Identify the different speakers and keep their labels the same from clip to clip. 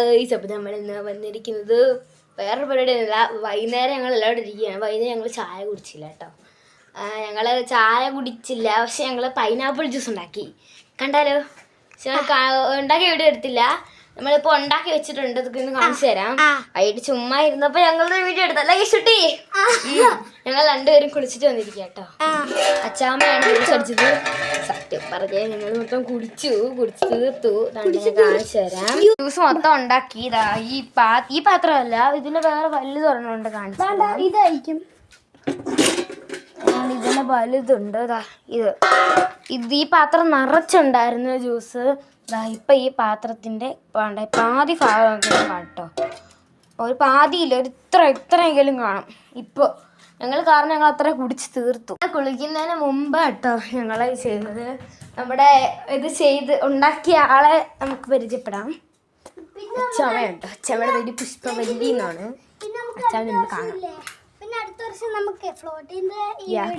Speaker 1: Guys. അപ്പോൾ നമ്മൾ ഇന്ന് വന്നിരിക്കുന്നത് വേറൊരു പരിപാടിയല്ല. വൈകുന്നേരം ഞങ്ങൾ എല്ലാവരും ഇരിക്കുകയാണ്. വൈകുന്നേരം ഞങ്ങൾ ചായ കുടിച്ചില്ല കേട്ടോ. ഞങ്ങൾ ചായ കുടിച്ചില്ല, പക്ഷെ ഞങ്ങൾ പൈനാപ്പിൾ ജ്യൂസ് ഉണ്ടാക്കി. കണ്ടാലോ? പക്ഷെ ഉണ്ടാക്കി വീഡിയോ എടുത്തില്ല. നമ്മളിപ്പോൾ ഉണ്ടാക്കി വെച്ചിട്ടുണ്ട്. ഇതൊക്കെ ഒന്ന് കാണിച്ചു തരാം. വൈകിട്ട് ചുമ്മാ ഇരുന്നപ്പോൾ ഞങ്ങളുടെ വീഡിയോ എടുത്തല്ല ഈശുട്ടി. ഞങ്ങൾ രണ്ടുപേരും കുളിച്ചിട്ട് വന്നിരിക്കുക കേട്ടോ. അച്ചാമ്മയാണ് ജ്യൂസ് അടിച്ചത്. സത്യം പറഞ്ഞേ ഞങ്ങൾ മൊത്തം കുടിച്ചു തീർത്തു. കാണിച്ചു തരാം. ജ്യൂസ് മൊത്തം ഉണ്ടാക്കി. ഈ പാത്രമല്ല, ഇതിന് വേറെ വലുത് ഒരെണ്ണമുണ്ട്. കാണിച്ചു ഇതായിരിക്കും. ഇതിന് വലുതുണ്ട്. ഇത് ഈ പാത്രം നിറച്ചുണ്ടായിരുന്നു ജ്യൂസ്. ഇപ്പം ഈ പാത്രത്തിൻ്റെ പാതി ഭാഗം കേട്ടോ. ഒരു പാതിയില്ല, ഒരു ഇത്രയെങ്കിലും കാണും. ഇപ്പോൾ കാരണം ഞങ്ങൾ അത്ര കുടിച്ച് തീർത്തു. കുളിക്കുന്നതിന് മുമ്പ് കേട്ടോ ഞങ്ങൾ ചെയ്തത്. നമ്മുടെ ഇത് ഉണ്ടാക്കിയ ആളെ നമുക്ക് പരിചയപ്പെടാം. അച്ചാമ്മ കേട്ടോ. അച്ചാമ്മയുടെ പേര് പുഷ്പവല്ലി എന്നാണ്. അച്ചാമ്മ നിന്ന് കാണാം.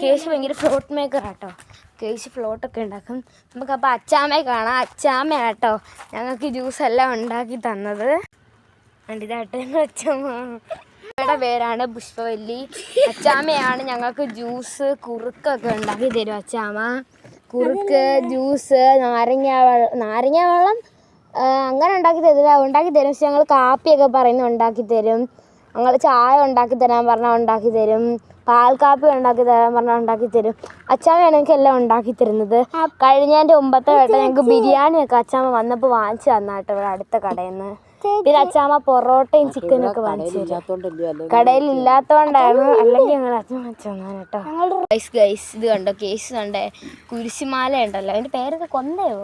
Speaker 1: കേശ് ഭയങ്കര ഫ്ലോട്ട് മേക്കർ ആട്ടോ. കേശ് ഫ്ലോട്ടൊക്കെ ഉണ്ടാക്കും. നമുക്കപ്പോൾ അച്ചാമ്മയെ കാണാം. അച്ചാമ്മ കേട്ടോ ഞങ്ങൾക്ക് ജ്യൂസ് എല്ലാം ഉണ്ടാക്കി തന്നത്. ഇതാട്ടോ ഞങ്ങൾ അച്ചാമ്മയുടെ പേരാണ് പുഷ്പവല്ലി. അച്ചാമ്മയാണ് ഞങ്ങൾക്ക് ജ്യൂസ് കുറുക്കൊക്കെ ഉണ്ടാക്കി തരും. അച്ചാമ്മ കുറുക്ക്, ജ്യൂസ്, നാരങ്ങ വെള്ളം അങ്ങനെ ഉണ്ടാക്കി തരും. പക്ഷെ ഞങ്ങൾ കാപ്പിയൊക്കെ പറയുന്നത് ഉണ്ടാക്കി തരും. ഞങ്ങൾ ചായ ഉണ്ടാക്കി തരാൻ പറഞ്ഞാൽ ഉണ്ടാക്കി തരും. പാൽ കാപ്പി ഉണ്ടാക്കി തരാൻ പറഞ്ഞാൽ ഉണ്ടാക്കി തരും. അച്ചാമ്മയാണ് ഞങ്ങൾക്ക് എല്ലാം ഉണ്ടാക്കി തരുന്നത്. കഴിഞ്ഞതിൻ്റെ മുമ്പത്തെ കേട്ടോ ഞങ്ങൾക്ക് ബിരിയാണിയൊക്കെ അച്ചാമ്മ വന്നപ്പോൾ വാങ്ങിച്ചു തന്നാട്ടോ ഇവിടെ അടുത്ത കടയിൽ നിന്ന്. പിന്നെ അച്ചാമ്മ പൊറോട്ടയും ചിക്കനൊക്കെ വാങ്ങിച്ചു തരും. കടയിൽ ഇല്ലാത്തതുകൊണ്ടായിരുന്നു, അല്ലെങ്കിൽ ഞങ്ങൾ അച്ഛൻ വാങ്ങിച്ചു തന്നാണ് കേട്ടോ. ഗൈസ് ഇത് കണ്ടോ, കേസ് കണ്ടേ കുരിശുമാല ഉണ്ടല്ലോ. അതിൻ്റെ പേരൊക്കെ കൊന്തയോ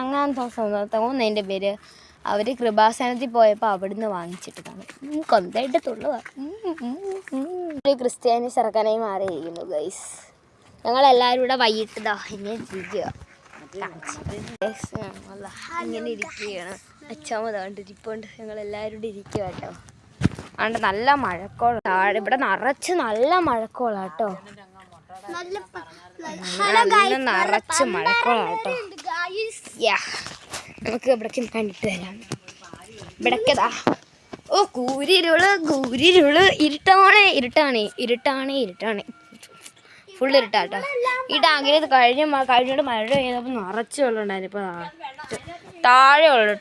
Speaker 1: അങ്ങനെ തോന്നുന്നു അതിൻ്റെ പേര്. അവർ കൃപാസനത്തിൽ പോയപ്പോൾ അവിടുന്ന് വാങ്ങിച്ചിട്ട് കാണും. കൊന്തയിട്ട് തുള്ളുക. ക്രിസ്ത്യാനി ചെറുക്കനായി മാറിയിരിക്കുന്നു ഗൈസ്. ഞങ്ങളെല്ലാവരും കൂടെ വൈകിട്ട് ഇങ്ങനെ ഇരിക്കുക. ഇങ്ങനെ ഇരിക്കുകയാണ്. അച്ചാമ്മ കണ്ടിരിപ്പുണ്ട്. ഞങ്ങളെല്ലാവരും കൂടെ ഇരിക്കുക കേട്ടോ. അതുകൊണ്ട് നല്ല മഴക്കോളം. ഇവിടെ നിറച്ച് നല്ല മഴക്കോളാം കേട്ടോ. നിറച്ച് മഴക്കോളാം കേട്ടോ. നമുക്ക് ഇവിടേക്ക് കണ്ടിട്ട് വരാം. ഇവിടേക്കതാ കൂരിരുള് ഇരുട്ടാണ് ഫുൾ ഇരുട്ടാട്ടോ. ഈ ടാങ്കിന് കഴിഞ്ഞിട്ട് മഴ പെയ്തപ്പോൾ നിറച്ച് വെള്ളം ഉണ്ടായിരുന്നു. ഇപ്പോൾ താഴെ ഉള്ളു